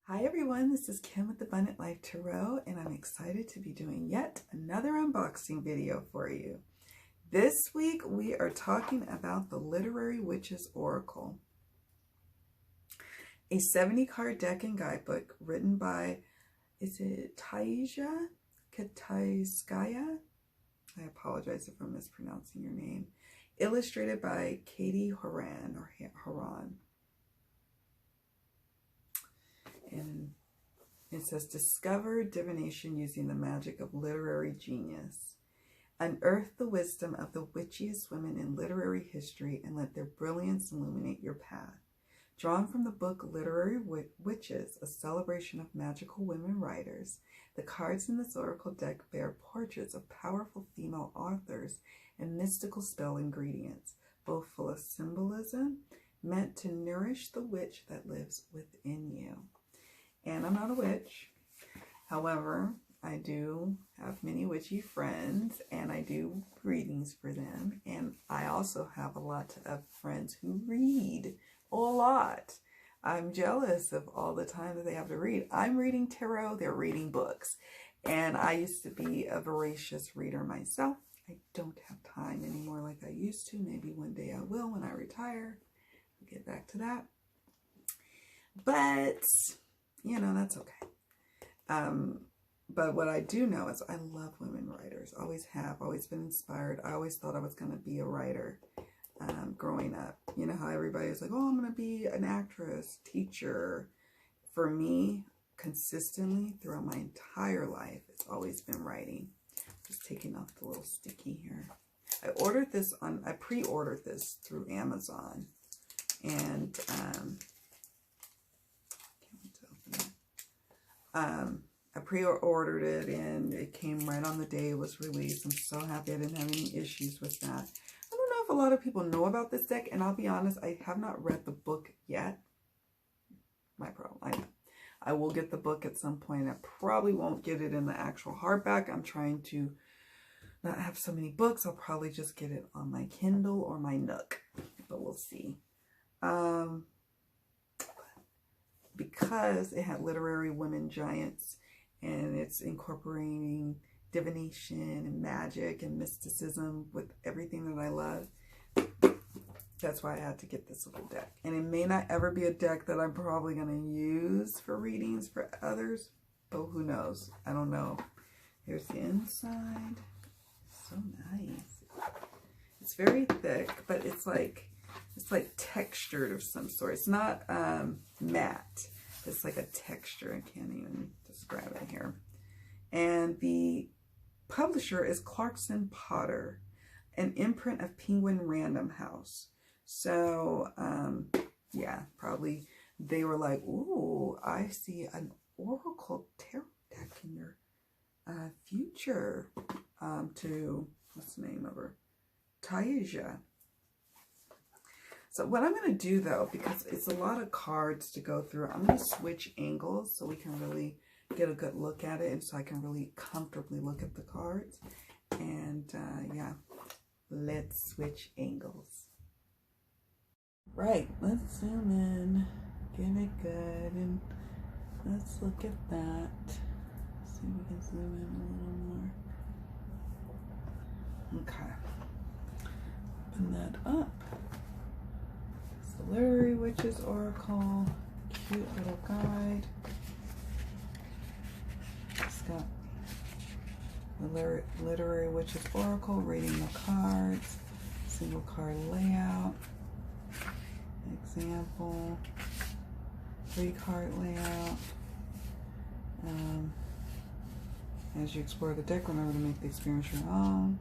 Hi everyone, this is Kim with Abundant Life Tarot, and I'm excited to be doing yet another unboxing video for you. This week we are talking about the Literary Witches Oracle, a 70-card deck and guidebook written by, is it Taisia Kitaiskaia? I apologize if I'm mispronouncing your name. Illustrated by Katie Horan or Horan. And it says, discover divination using the magic of literary genius. Unearth the wisdom of the witchiest women in literary history and let their brilliance illuminate your path. Drawn from the book Literary Witches, a celebration of magical women writers, the cards in this oracle deck bear portraits of powerful female authors and mystical spell ingredients, both full of symbolism meant to nourish the witch that lives within you. And I'm not a witch. However, I do have many witchy friends and I do readings for them. And I also have a lot of friends who read a lot. I'm jealous of all the time that they have to read. I'm reading tarot, they're reading books. And I used to be a voracious reader myself. I don't have time anymore like I used to. Maybe one day I will when I retire. I'll get back to that. But you know, that's okay. But what I do know is I love women writers. Always have. Always been inspired. I always thought I was going to be a writer growing up. You know how everybody's like, oh, I'm going to be an actress, teacher. For me, consistently throughout my entire life, it's always been writing. Just taking off the little sticky here. I pre-ordered this through Amazon. And I pre-ordered it and it came right on the day it was released. I'm so happy I didn't have any issues with that. I don't know if a lot of people know about this deck, and I'll be honest, I have not read the book yet. My problem, I know. I will get the book at some point. I probably won't get it in the actual hardback. I'm trying to not have so many books. I'll probably just get it on my Kindle or my Nook, but we'll see. Because it had literary women giants and it's incorporating divination and magic and mysticism with everything that I love, that's why I had to get this little deck. And it may not ever be a deck that I'm probably going to use for readings for others, but who knows? I don't know. Here's the inside. So nice. It's very thick, but it's like textured of some sort. It's not matte. It's like a texture. I can't even describe it here. And the publisher is Clarkson Potter, an imprint of Penguin Random House. So, yeah, probably they were like, ooh, I see an Oracle Tarot deck in your future. To, what's the name of her? Taisia. So what I'm going to do, though, because it's a lot of cards to go through, I'm going to switch angles so we can really get a good look at it and so I can really comfortably look at the cards. And, yeah, let's switch angles. Right, let's zoom in, get it good, and let's look at that. See if we can zoom in a little more. Okay. Open that up. The Literary Witches Oracle, cute little guide. It's got the Literary Witches Oracle, reading the cards, single card layout, example, 3-card layout. As you explore the deck, remember to make the experience your own.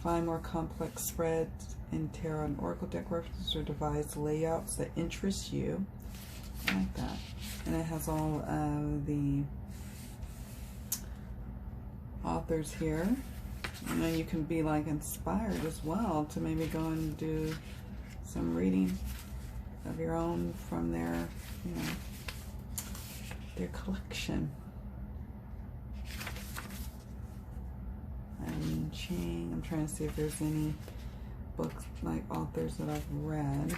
Find more complex spreads in tarot and oracle deck references or devise layouts that interest you. I like that. And it has all of the authors here. And then you can be like inspired as well to maybe go and do some reading of your own from their, you know, their collection. I'm trying to see if there's any books, like authors that I've read.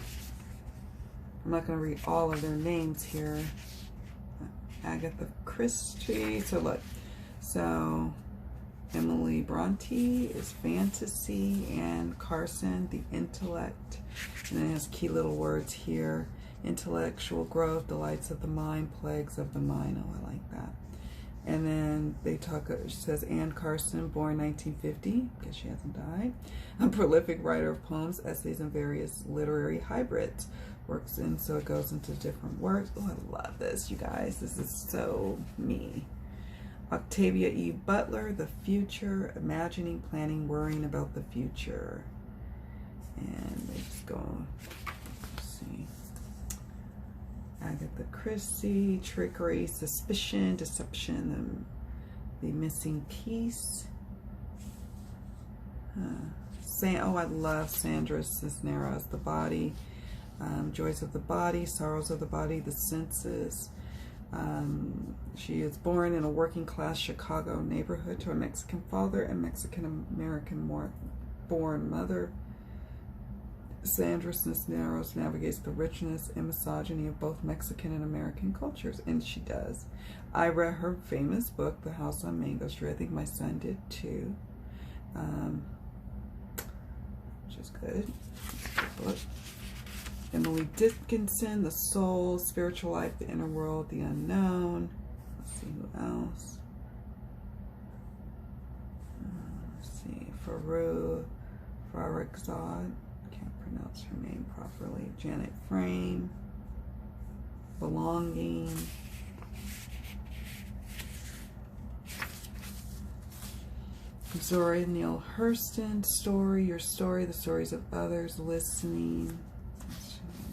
I'm not going to read all of their names here. Agatha Christie. So look, so Emily Bronte is fantasy, and Carson, the intellect. And then it has key little words here. Intellectual growth, delights of the mind, plagues of the mind. Oh, I like that. And then they talk, it says Anne Carson, born 1950, because she hasn't died. A prolific writer of poems, essays, and various literary hybrids. Works in, so it goes into different works. Oh, I love this, you guys. This is so me. Octavia E. Butler, The Future, Imagining, Planning, Worrying About the Future. And they just go, let's see. Agatha Christie, Trickery, Suspicion, Deception, The Missing Piece. Oh, I love Sandra Cisneros, The Body, Joys of the Body, Sorrows of the Body, The Senses. She is born in a working-class Chicago neighborhood to a Mexican father and Mexican-American born mother. Sandra Cisneros navigates the richness and misogyny of both Mexican and American cultures, and she does. I read her famous book, The House on Mango Street. I think my son did too, which is good. Book. Emily Dickinson, The Soul, Spiritual Life, The Inner World, The Unknown. Let's see who else. Let's see, Farrokhzad. Can't pronounce her name properly. Janet Frame. Belonging. Zora Neale Hurston, Story, Your Story, The Stories of Others, Listening.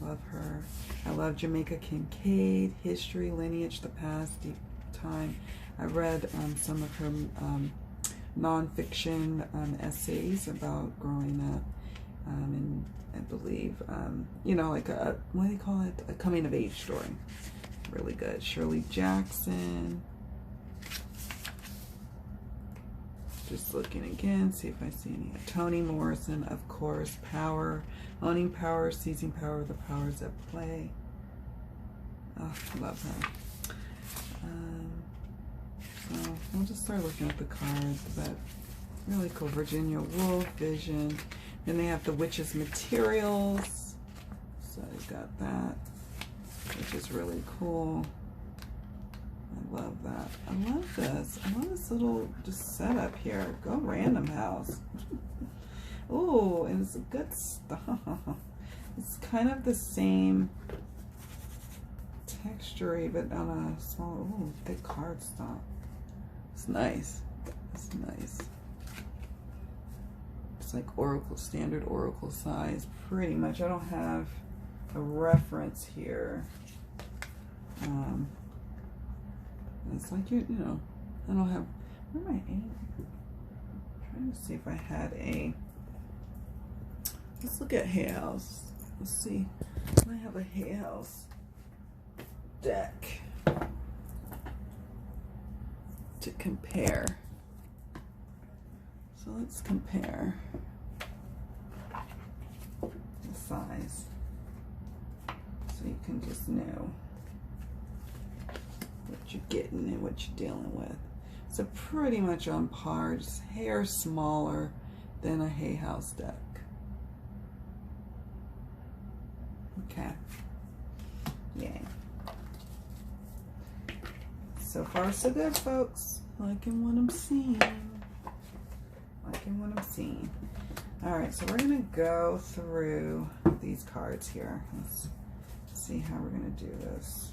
I love her. I love Jamaica Kincaid, History, Lineage, The Past, Deep Time. I read some of her nonfiction essays about growing up, and I believe, you know, like a, what do they call it? A coming of age story. Really good. Shirley Jackson. Just looking again, see if I see any. Toni Morrison, of course. Power, Owning Power, Seizing Power, The Powers at Play. Oh, I love her. So we'll just start looking at the cards. But really cool. Virginia Woolf, Vision. Then they have the Witch's Materials. So you've got that, which is really cool. I love that. I love this. I love this little just setup here. Go Random House. Oh, and it's good stuff. It's kind of the same texture, but on a smaller, ooh, big cardstock. It's nice. It's nice. It's like Oracle, standard Oracle size, pretty much. I don't have a reference here. It's like, you know, I don't have, where am I aiming? I'm trying to see if I had a, let's look at Hay House. Let's see, I have a Hay House deck to compare. So let's compare the size so you can just know what you're getting and what you're dealing with. So pretty much on par, just hair smaller than a Hay House deck. Okay. Yay. So far so good, folks. Liking what I'm seeing. Liking what I'm seeing. Alright, so we're gonna go through these cards here. Let's see how we're gonna do this.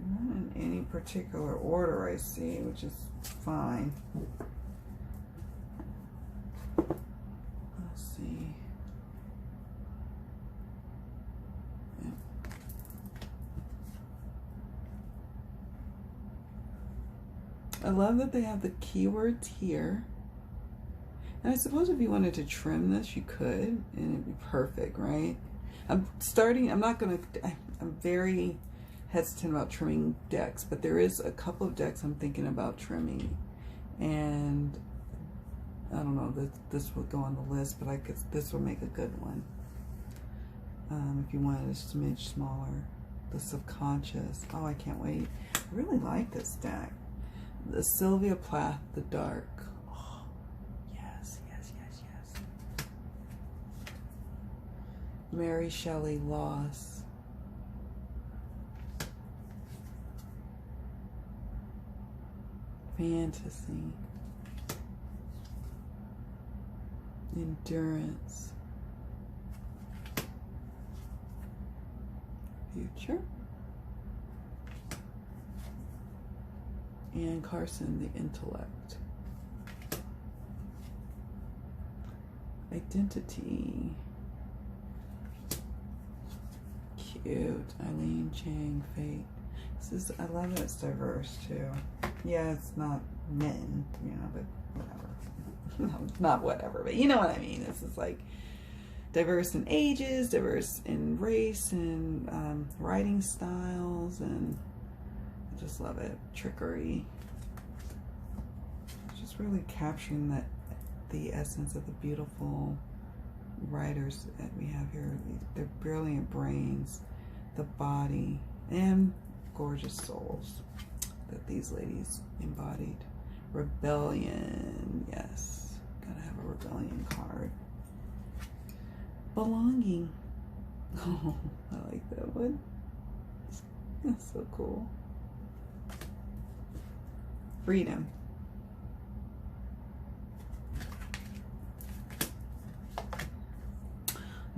Not in any particular order, I see, which is fine. Let's see. Yeah. I love that they have the keywords here. And I suppose if you wanted to trim this, you could, and it'd be perfect, right? I'm very hesitant about trimming decks, but there is a couple of decks I'm thinking about trimming, and I don't know that this will go on the list, but I guess this will make a good one. if you wanted a smidge smaller. The Subconscious. Oh, I can't wait. I really like this deck. The Sylvia Plath, The Dark. Oh, yes, yes, yes, yes. Mary Shelley, Loss. Fantasy. Endurance. Future. And Carson, The Intellect. Identity. Cute. Eileen Chang, Fate. This is, I love that it's diverse too. Yeah, it's not men, you know, but whatever. No, not whatever, but you know what I mean. This is like diverse in ages, diverse in race, and writing styles, and I just love it. Trickery. It's just really capturing that the essence of the beautiful writers that we have here. They're brilliant brains, the body, and gorgeous souls that these ladies embodied. Rebellion, yes. Gotta have a rebellion card. Belonging. Oh, I like that one. That's so cool. Freedom.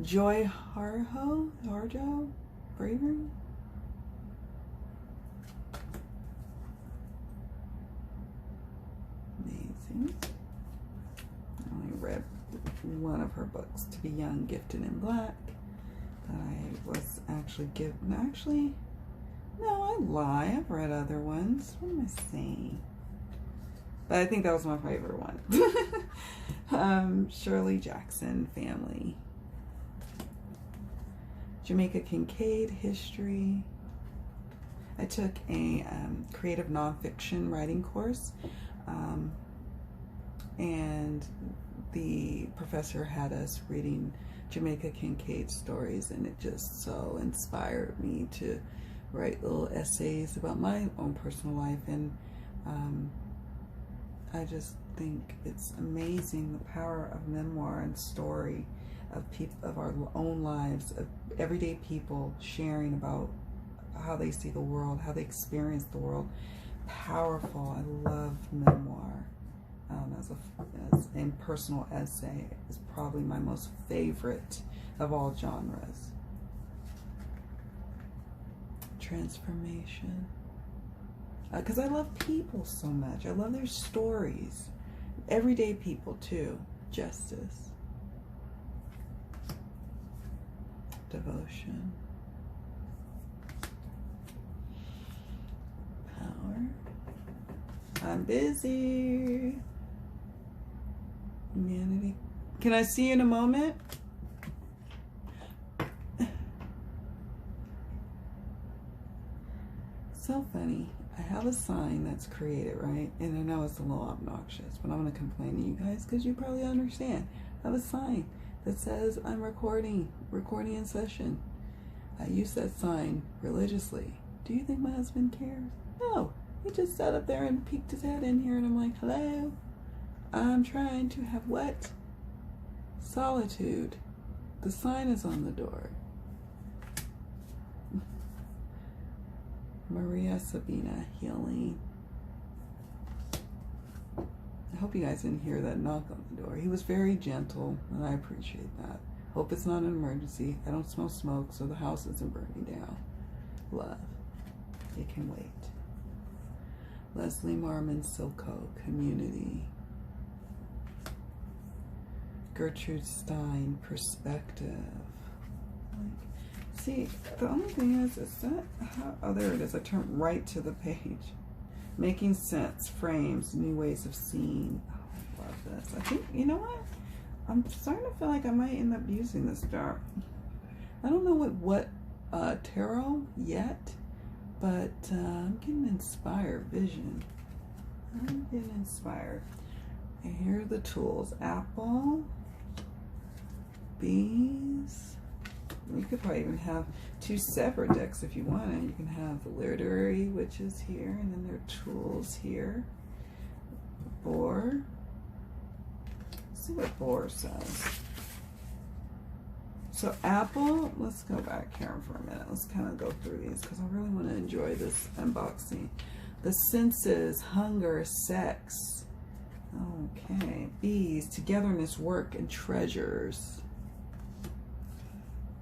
Joy Harjo? Bravery? Amazing. I only read one of her books, To Be Young, Gifted in Black, that I was actually given. Actually, no, I lie. I've read other ones. What am I saying? But I think that was my favorite one. Shirley Jackson, Family. Jamaica Kincaid, History. I took a creative nonfiction writing course, and the professor had us reading Jamaica Kincaid stories, and it just so inspired me to write little essays about my own personal life. And I just think it's amazing the power of memoir and story, of people, of our own lives, of everyday people sharing about how they see the world, how they experience the world. Powerful. I love memoir. As a personal essay is probably my most favorite of all genres. Transformation. Because I love people so much. I love their stories. Everyday people too. Justice. Devotion. Power. I'm busy. Humanity. Can I see you in a moment? So funny. I have a sign that's created, right? And I know it's a little obnoxious, but I'm going to complain to you guys because you probably understand. I have a sign that says I'm recording in session. I use that sign religiously. Do you think my husband cares? No. He just sat up there and peeked his head in here, and I'm like, hello? I'm trying to have what? Solitude. The sign is on the door. Maria Sabina, Healing. I hope you guys didn't hear that knock on the door. He was very gentle, and I appreciate that. Hope it's not an emergency. I don't smell smoke, so the house isn't burning down. Love. It can wait. Leslie Marmon Silko, Community. Gertrude Stein, Perspective. See, the only thing is that how, oh, there it is. I turned right to the page. Making Sense, Frames, New Ways of Seeing. Oh, I love this. I think, you know what? I'm starting to feel like I might end up using this jar. I don't know what tarot yet, but I'm getting inspired. Vision. I'm getting inspired. And here are the tools. Apple. Bees. You could probably even have 2 separate decks if you wanted. You can have the literary witches here, and then their tools here. Boar. Let's see what Boar says. So Apple, let's go back here for a minute. Let's kind of go through these because I really want to enjoy this unboxing. The senses, hunger, sex. Okay. Bees, togetherness, work, and treasures.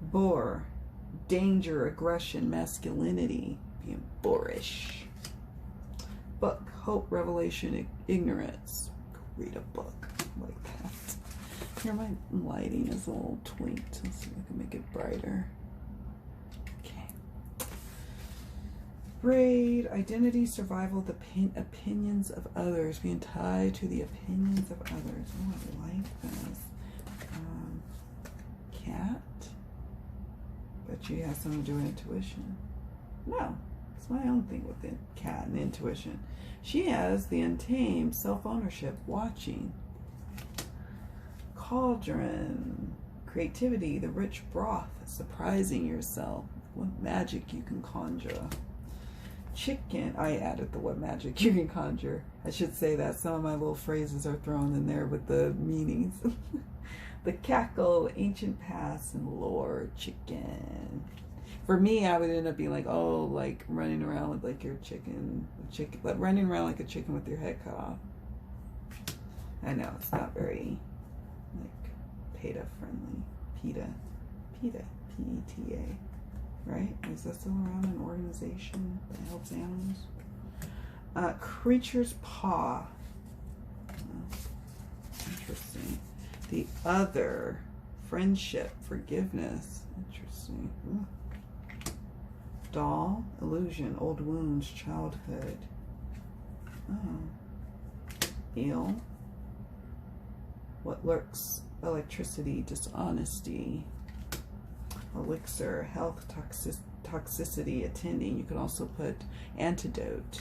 Boar, danger, aggression, masculinity, being boorish. Book, hope, revelation, ignorance. Go read a book like that. Here, my lighting is a little tweaked. Let's see if I can make it brighter. Okay. Braid, identity, survival, the opinions of others, being tied to the opinions of others. Oh, I like this. Cat. Bet you has something to do with intuition. No, it's my own thing with the cat and intuition. She has the untamed self-ownership, watching. Cauldron, creativity, the rich broth, surprising yourself. What magic you can conjure. Chicken, I added the what magic you can conjure. I should say that some of my little phrases are thrown in there with the meanings. The cackle, ancient past, and lore. Chicken. For me, I would end up being like, oh, like running around with like your chicken, like running around like a chicken with your head cut off. I know it's not very like PETA friendly. PETA, P-E-T-A, right? Is that still around, an organization that helps animals? Creature's paw. Interesting. The other, friendship, forgiveness. Interesting. Ooh. Doll, illusion, old wounds, childhood. Oh. Eel. What lurks, electricity, dishonesty. Elixir, health, toxicity, attending. You could also put antidote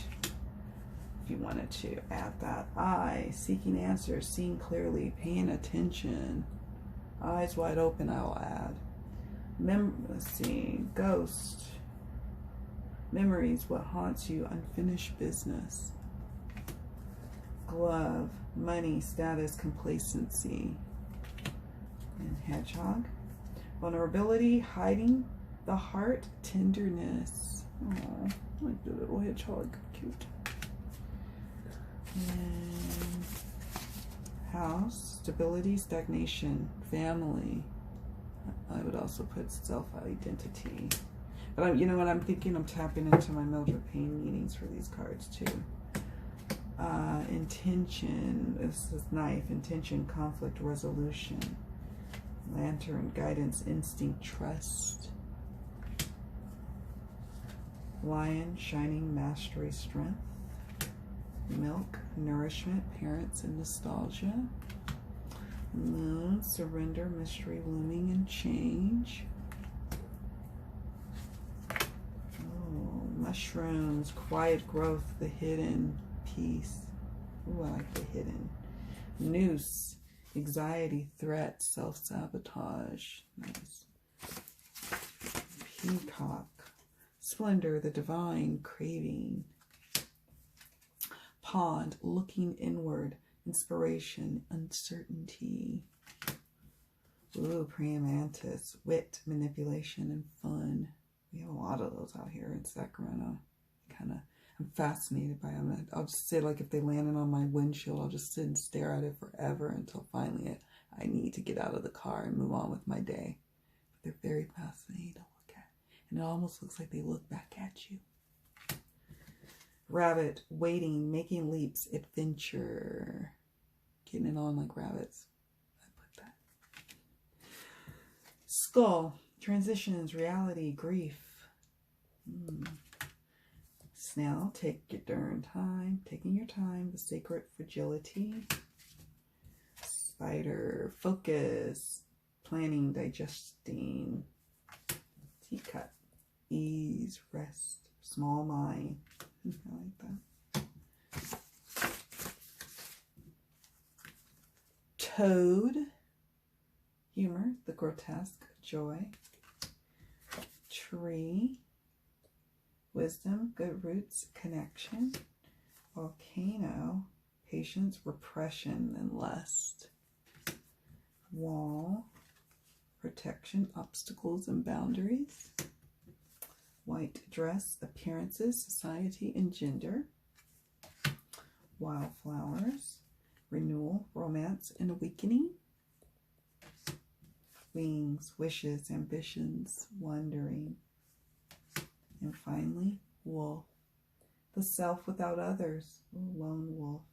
if you wanted to add that. Eye, seeking answers, seeing clearly, paying attention. Eyes wide open, I'll add. Let's see, ghost. Memories, what haunts you, unfinished business. Glove, money, status, complacency. And hedgehog. Vulnerability, hiding the heart, tenderness. Oh, I like the little hedgehog, cute. And house, stability, stagnation, family. I would also put self-identity. But you know what I'm thinking? I'm tapping into my Mildred Payne meanings for these cards too. Intention, this is knife, intention, conflict, resolution. Lantern, guidance, instinct, trust. Lion, shining, mastery, strength. Milk, nourishment, parents, and nostalgia. Moon, surrender, mystery, looming, and change. Oh, mushrooms, quiet growth, the hidden, peace. Ooh, I like the hidden. Noose, anxiety, threat, self-sabotage. Nice. Peacock, splendor, the divine, craving. Pond, looking inward, inspiration, uncertainty. Ooh, praying mantis, wit, manipulation, and fun. We have a lot of those out here in Sacramento. I'm fascinated by them. I'll just sit, like if they landed on my windshield, I'll just sit and stare at it forever until finally I need to get out of the car and move on with my day. But they're very fascinating to look at. And it almost looks like they look back at you. Rabbit, waiting, making leaps, adventure. Getting it on like rabbits. I put that. Skull, transitions, reality, grief. Snail, take your darn time. Taking your time, the sacred fragility. Spider, focus, planning, digesting. Teacup, ease, rest, small mind. I like that. Toad, humor, the grotesque, joy. Tree, wisdom, good roots, connection. Volcano, patience, repression, and lust. Wall, protection, obstacles, and boundaries. White dress, appearances, society, and gender. Wildflowers, renewal, romance, and awakening. Wings, wishes, ambitions, wondering. And finally, wolf, the self without others, lone wolf,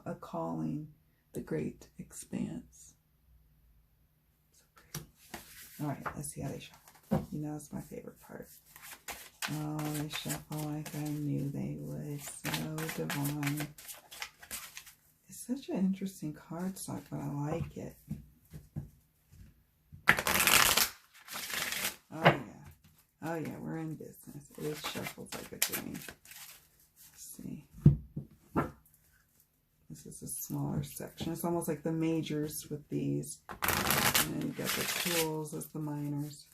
a calling, the great expanse. So pretty. All right, let's see how they shuffle. You know, it's my favorite part. Oh, they shuffle like I knew they would. So divine. It's such an interesting cardstock, but I like it. Oh, yeah. Oh, yeah, we're in business. It shuffles like a dream. Let's see. This is a smaller section. It's almost like the majors with these. And then you got the tools as the minors.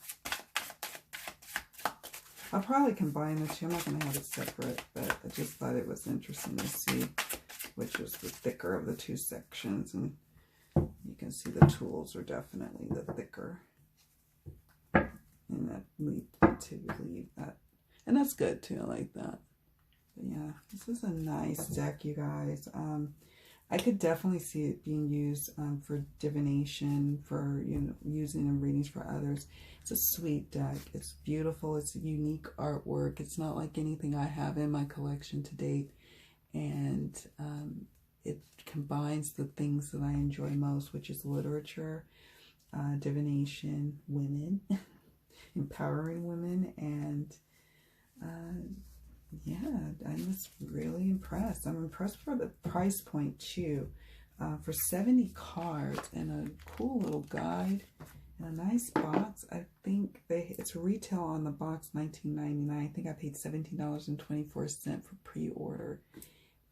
I'll probably combine the two. I'm not going to have it separate, but I just thought it was interesting to see which was the thicker of the two sections. And you can see the tools are definitely the thicker. And that lead to leave that. And that's good too. I like that. But yeah, this is a nice deck, you guys. I could definitely see it being used for divination, for, you know, using in readings for others. It's a sweet deck. It's beautiful. It's a unique artwork. It's not like anything I have in my collection to date. And it combines the things that I enjoy most, which is literature, divination, women, empowering women, and yeah, I'm just really impressed. I'm impressed for the price point too. For 70 cards and a cool little guide and a nice box. I think it's retail on the box $19.99. I think I paid $17.24 for pre-order.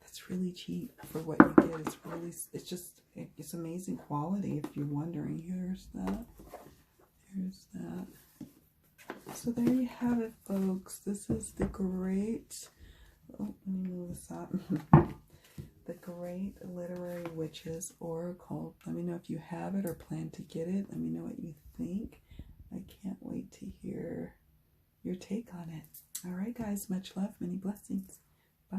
That's really cheap for what you get. It's amazing quality if you're wondering. Here's that. Here's that. So there you have it, folks. This is the great, oh, let me move this up. The Great Literary Witches Oracle. Let me know if you have it or plan to get it. Let me know what you think. I can't wait to hear your take on it. All right, guys. Much love. Many blessings. Bye.